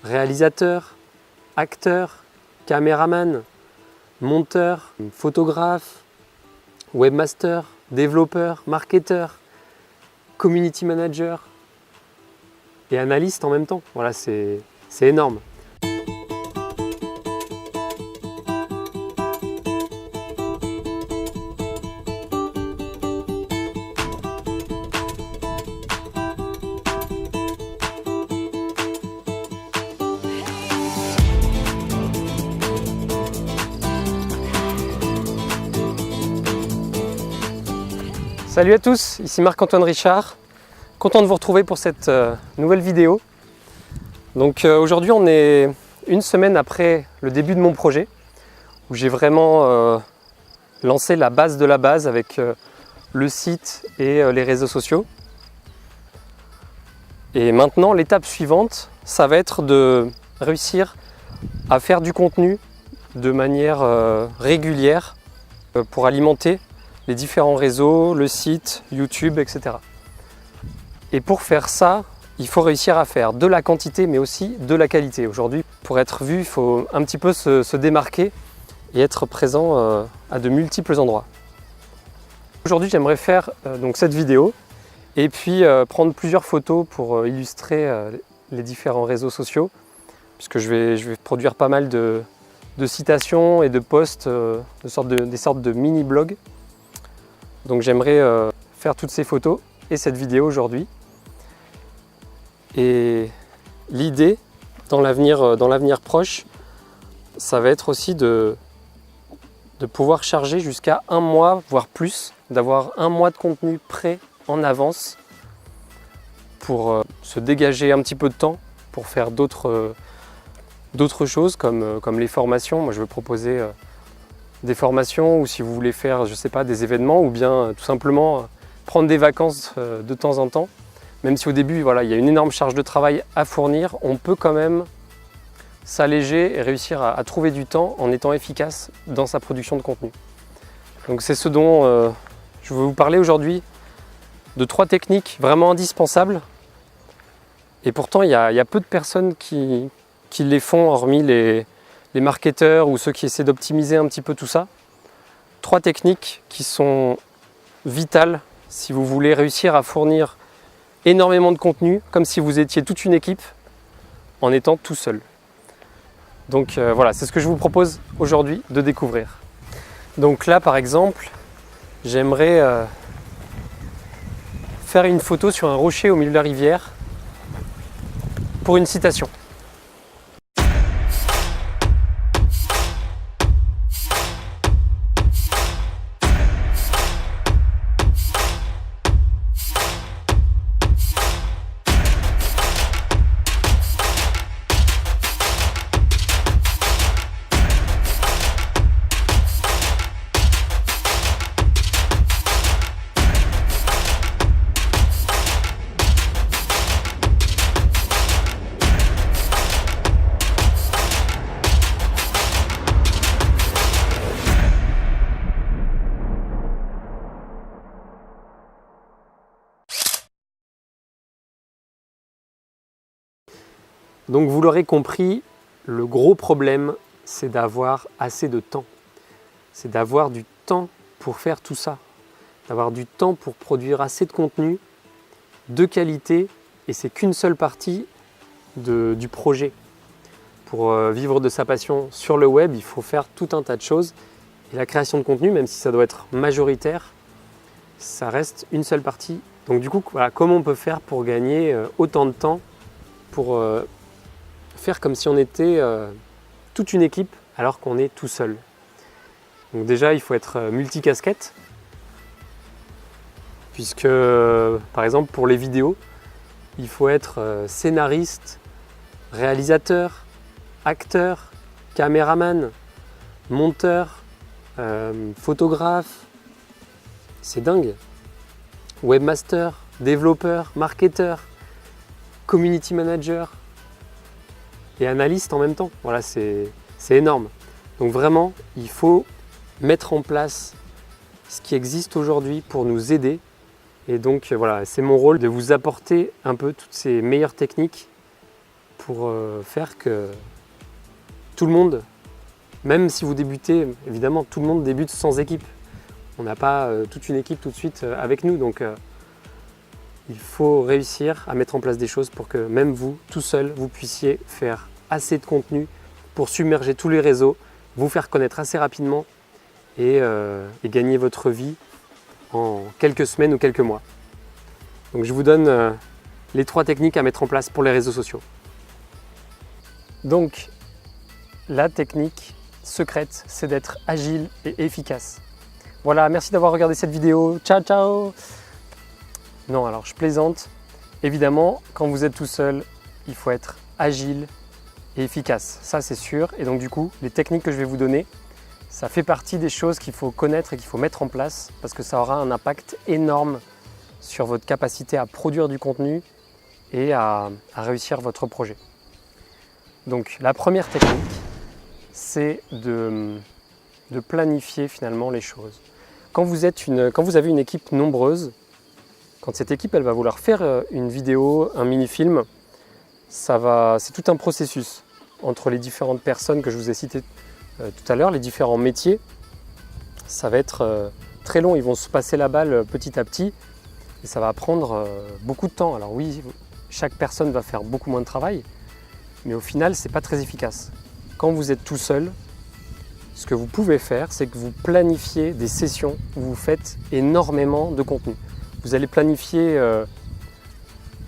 réalisateur, acteur, caméraman, monteur, photographe, webmaster, développeur, marketeur, community manager et analyste en même temps. Voilà, c'est énorme. Salut à tous, ici Marc-Antoine Richard, content de vous retrouver pour cette nouvelle vidéo. Donc aujourd'hui on est une semaine après le début de mon projet, où j'ai vraiment lancé la base de la base avec le site et les réseaux sociaux. Et maintenant l'étape suivante, ça va être de réussir à faire du contenu de manière régulière pour alimenter les différents réseaux, le site, YouTube, etc. Et pour faire ça, il faut réussir à faire de la quantité mais aussi de la qualité. Aujourd'hui, pour être vu, il faut un petit peu se démarquer et être présent à de multiples endroits. Aujourd'hui, j'aimerais faire donc cette vidéo et puis prendre plusieurs photos pour illustrer les différents réseaux sociaux, puisque je vais produire pas mal de citations et de posts, des sortes de mini-blogs. Donc j'aimerais faire toutes ces photos et cette vidéo aujourd'hui. Et l'idée dans l'avenir proche, ça va être aussi de pouvoir charger jusqu'à un mois, voire plus, d'avoir un mois de contenu prêt en avance pour se dégager un petit peu de temps pour faire d'autres choses comme les formations. Moi je vais proposer des formations, ou si vous voulez faire, je sais pas, des événements, ou bien tout simplement prendre des vacances de temps en temps. Même si au début, voilà, il y a une énorme charge de travail à fournir, on peut quand même s'alléger et réussir à trouver du temps en étant efficace dans sa production de contenu. Donc c'est ce dont je veux vous parler aujourd'hui, de 3 techniques vraiment indispensables. Et pourtant, il y a peu de personnes qui les font, hormis les marketeurs ou ceux qui essaient d'optimiser un petit peu tout ça. 3 techniques qui sont vitales si vous voulez réussir à fournir énormément de contenu, comme si vous étiez toute une équipe en étant tout seul. Donc voilà, c'est ce que je vous propose aujourd'hui de découvrir. Donc là par exemple, j'aimerais faire une photo sur un rocher au milieu de la rivière pour une citation. Donc vous l'aurez compris, le gros problème, c'est d'avoir assez de temps. C'est d'avoir du temps pour faire tout ça. D'avoir du temps pour produire assez de contenu de qualité, et c'est qu'une seule partie du projet. Pour vivre de sa passion sur le web, il faut faire tout un tas de choses. Et la création de contenu, même si ça doit être majoritaire, ça reste une seule partie. Donc du coup, voilà, comment on peut faire pour gagner autant de temps pour faire comme si on était toute une équipe alors qu'on est tout seul. Donc déjà, il faut être multicasquette, puisque par exemple pour les vidéos, il faut être scénariste, réalisateur, acteur, caméraman, monteur, photographe, c'est dingue, webmaster, développeur, marketeur, community manager et analyste en même temps. Voilà, c'est énorme. Donc vraiment, il faut mettre en place ce qui existe aujourd'hui pour nous aider. Et donc voilà, c'est mon rôle de vous apporter un peu toutes ces meilleures techniques pour faire que tout le monde, même si vous débutez, évidemment tout le monde débute sans équipe. On n'a pas toute une équipe tout de suite avec nous, donc il faut réussir à mettre en place des choses pour que même vous, tout seul, vous puissiez faire assez de contenu pour submerger tous les réseaux, vous faire connaître assez rapidement et gagner votre vie en quelques semaines ou quelques mois. Donc je vous donne les 3 techniques à mettre en place pour les réseaux sociaux. Donc la technique secrète, c'est d'être agile et efficace. Voilà, merci d'avoir regardé cette vidéo. Ciao, ciao! Non, alors je plaisante. Évidemment, quand vous êtes tout seul, il faut être agile et efficace. Ça, c'est sûr. Et donc du coup, les techniques que je vais vous donner, ça fait partie des choses qu'il faut connaître et qu'il faut mettre en place parce que ça aura un impact énorme sur votre capacité à produire du contenu et à réussir votre projet. Donc la première technique, c'est de planifier finalement les choses. Quand vous avez une équipe nombreuse, quand cette équipe elle va vouloir faire une vidéo, un mini-film, c'est tout un processus entre les différentes personnes que je vous ai citées tout à l'heure, les différents métiers. Ça va être très long, ils vont se passer la balle petit à petit et ça va prendre beaucoup de temps. Alors oui, chaque personne va faire beaucoup moins de travail, mais au final, c'est pas très efficace. Quand vous êtes tout seul, ce que vous pouvez faire, c'est que vous planifiez des sessions où vous faites énormément de contenu. Vous allez planifier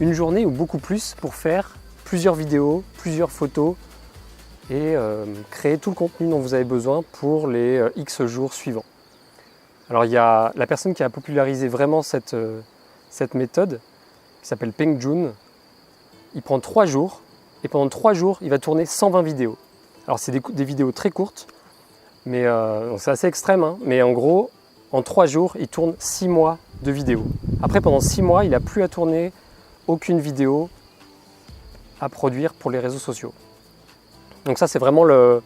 une journée ou beaucoup plus pour faire plusieurs vidéos, plusieurs photos et créer tout le contenu dont vous avez besoin pour les X jours suivants. Alors il y a la personne qui a popularisé vraiment cette méthode, qui s'appelle Peng Joon. Il prend 3 jours et pendant 3 jours, il va tourner 120 vidéos. Alors c'est des vidéos très courtes, mais c'est assez extrême, hein, mais en gros, en 3 jours, il tourne 6 mois de vidéos. Après, pendant 6 mois, il n'a plus à tourner aucune vidéo à produire pour les réseaux sociaux. Donc ça, c'est vraiment le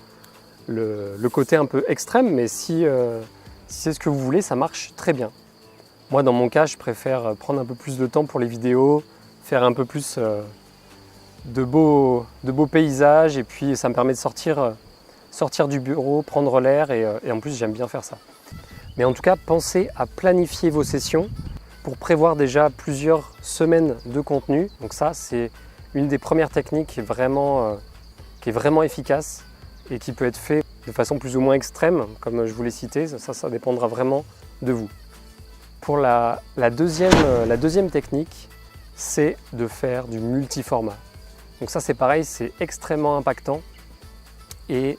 côté un peu extrême, mais si c'est ce que vous voulez, ça marche très bien. Moi, dans mon cas, je préfère prendre un peu plus de temps pour les vidéos, faire un peu plus de beaux paysages, et puis ça me permet de sortir du bureau, prendre l'air, et en plus, j'aime bien faire ça. Mais en tout cas, pensez à planifier vos sessions pour prévoir déjà plusieurs semaines de contenu. Donc ça, c'est une des premières techniques qui est vraiment efficace et qui peut être fait de façon plus ou moins extrême, comme je vous l'ai cité. Ça dépendra vraiment de vous. Pour la deuxième technique, c'est de faire du multiformat. Donc ça, c'est pareil, c'est extrêmement impactant. Et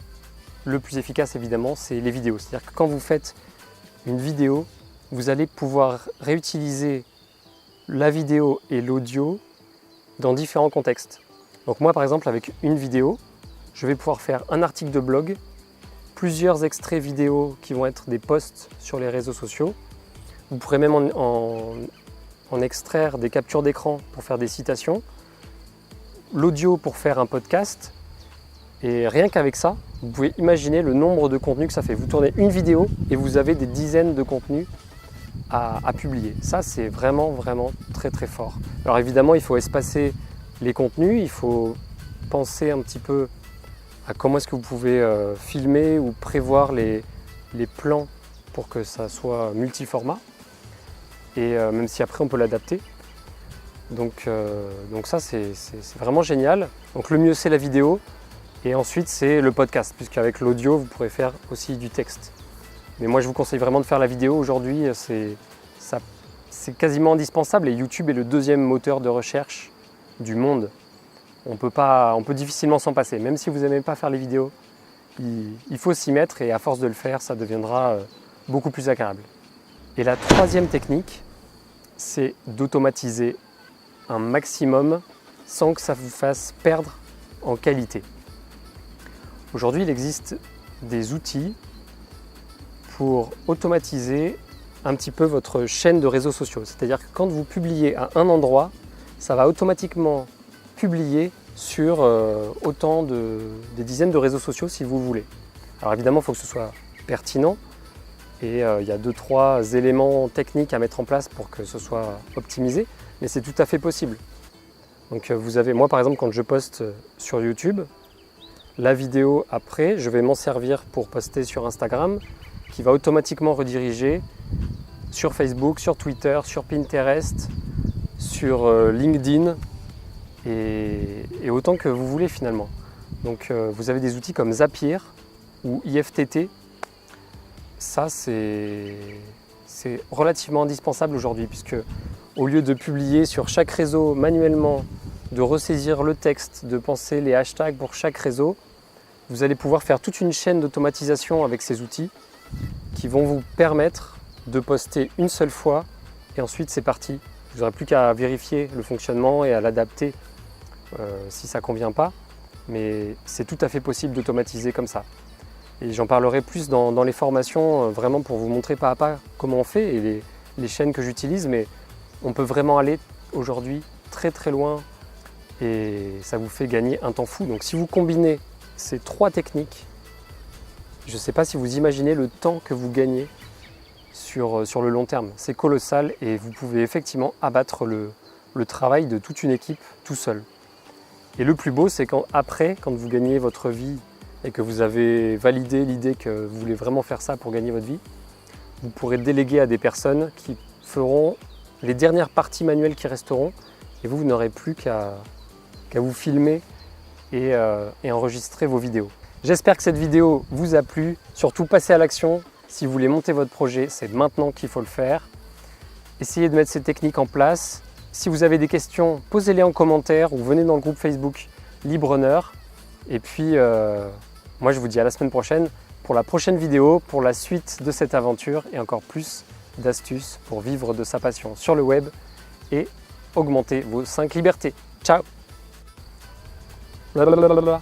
le plus efficace, évidemment, c'est les vidéos. C'est-à-dire que quand vous faites une vidéo, vous allez pouvoir réutiliser la vidéo et l'audio dans différents contextes. Donc moi, par exemple, avec une vidéo, je vais pouvoir faire un article de blog, plusieurs extraits vidéo qui vont être des posts sur les réseaux sociaux. Vous pourrez même en extraire des captures d'écran pour faire des citations, l'audio pour faire un podcast. Et rien qu'avec ça, vous pouvez imaginer le nombre de contenus que ça fait. Vous tournez une vidéo et vous avez des dizaines de contenus à publier. Ça, c'est vraiment, vraiment très, très fort. Alors évidemment, il faut espacer les contenus, il faut penser un petit peu à comment est-ce que vous pouvez filmer ou prévoir les plans pour que ça soit multiformat. Et même si après, on peut l'adapter. Donc ça, c'est vraiment génial. Donc le mieux, c'est la vidéo. Et ensuite, c'est le podcast, puisqu'avec l'audio, vous pourrez faire aussi du texte. Mais moi, je vous conseille vraiment de faire la vidéo. Aujourd'hui, c'est quasiment indispensable. Et YouTube est le deuxième moteur de recherche du monde. On peut difficilement s'en passer. Même si vous n'aimez pas faire les vidéos, il faut s'y mettre. Et à force de le faire, ça deviendra beaucoup plus agréable. Et la troisième technique, c'est d'automatiser un maximum sans que ça vous fasse perdre en qualité. Aujourd'hui, il existe des outils pour automatiser un petit peu votre chaîne de réseaux sociaux. C'est-à-dire que quand vous publiez à un endroit, ça va automatiquement publier sur des dizaines de réseaux sociaux si vous voulez. Alors évidemment, il faut que ce soit pertinent et il y a 2-3 éléments techniques à mettre en place pour que ce soit optimisé, mais c'est tout à fait possible. Donc vous avez, moi par exemple quand je poste sur YouTube, la vidéo après, je vais m'en servir pour poster sur Instagram, qui va automatiquement rediriger sur Facebook, sur Twitter, sur Pinterest, sur LinkedIn et autant que vous voulez finalement. Donc vous avez des outils comme Zapier ou IFTT. Ça c'est relativement indispensable aujourd'hui puisque au lieu de publier sur chaque réseau manuellement, de ressaisir le texte, de penser les hashtags pour chaque réseau, vous allez pouvoir faire toute une chaîne d'automatisation avec ces outils qui vont vous permettre de poster une seule fois et ensuite c'est parti. Vous n'aurez plus qu'à vérifier le fonctionnement et à l'adapter si ça ne convient pas, mais c'est tout à fait possible d'automatiser comme ça. Et j'en parlerai plus dans les formations, vraiment pour vous montrer pas à pas comment on fait et les chaînes que j'utilise, mais on peut vraiment aller aujourd'hui très très loin et ça vous fait gagner un temps fou. Donc si vous combinez ces 3 techniques, je ne sais pas si vous imaginez le temps que vous gagnez sur le long terme. C'est colossal et vous pouvez effectivement abattre le travail de toute une équipe tout seul. Et le plus beau, c'est quand vous gagnez votre vie et que vous avez validé l'idée que vous voulez vraiment faire ça pour gagner votre vie, vous pourrez déléguer à des personnes qui feront les dernières parties manuelles qui resteront et vous n'aurez plus qu'à vous filmer et enregistrer vos vidéos. J'espère que cette vidéo vous a plu. Surtout, passez à l'action. Si vous voulez monter votre projet, c'est maintenant qu'il faut le faire. Essayez de mettre ces techniques en place. Si vous avez des questions, posez-les en commentaire ou venez dans le groupe Facebook Librepreneur. Et puis, moi je vous dis à la semaine prochaine pour la prochaine vidéo, pour la suite de cette aventure et encore plus d'astuces pour vivre de sa passion sur le web et augmenter vos 5 libertés. Ciao! Blablabla.